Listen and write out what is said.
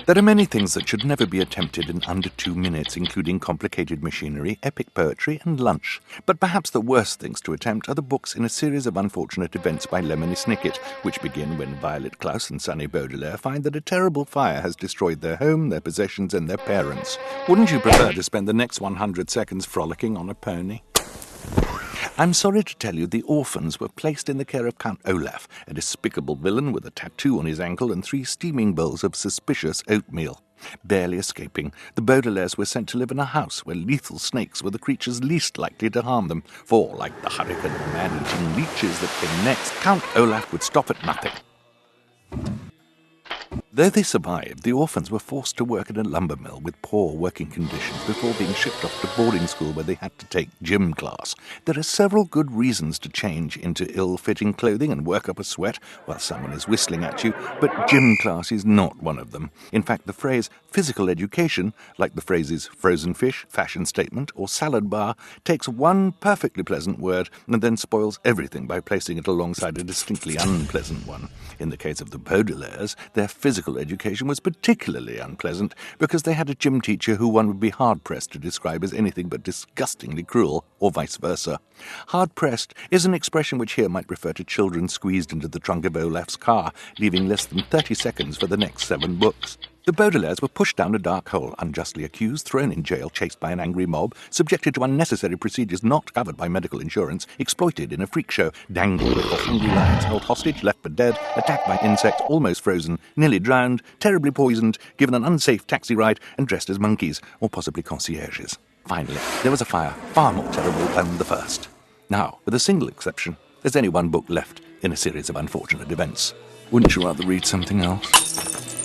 There are many things that should never be attempted in under 2 minutes, including complicated machinery, epic poetry, and lunch. But perhaps the worst things to attempt are the books in a series of unfortunate events by Lemony Snicket, which begin when Violet Klaus and Sonny Baudelaire find that a terrible fire has destroyed their home, their possessions, and their parents. Wouldn't you prefer to spend the next 100 seconds frolicking on a pony? I'm sorry to tell you the orphans were placed in the care of Count Olaf, a despicable villain with a tattoo on his ankle and 3 steaming bowls of suspicious oatmeal. Barely escaping, the Baudelaires were sent to live in a house where lethal snakes were the creatures least likely to harm them, for, like the hurricane of man-eating leeches that came next, Count Olaf would stop at nothing. Though they survived, the orphans were forced to work in a lumber mill with poor working conditions before being shipped off to boarding school where they had to take gym class. There are several good reasons to change into ill-fitting clothing and work up a sweat while someone is whistling at you, but gym class is not one of them. In fact, the phrase physical education, like the phrases frozen fish, fashion statement, or salad bar, takes one perfectly pleasant word and then spoils everything by placing it alongside a distinctly unpleasant one. In the case of the Baudelaires, their physical education was particularly unpleasant because they had a gym teacher who one would be hard-pressed to describe as anything but disgustingly cruel, or vice versa. Hard-pressed is an expression which here might refer to children squeezed into the trunk of Olaf's car, leaving less than 30 seconds for the next 7 books. The Baudelaires were pushed down a dark hole, unjustly accused, thrown in jail, chased by an angry mob, subjected to unnecessary procedures not covered by medical insurance, exploited in a freak show, dangled before hungry lions, held hostage, left for dead, attacked by insects, almost frozen, nearly drowned, terribly poisoned, given an unsafe taxi ride, and dressed as monkeys, or possibly concierges. Finally, there was a fire far more terrible than the first. Now, with a single exception, there's only one book left in a series of unfortunate events. Wouldn't you rather read something else?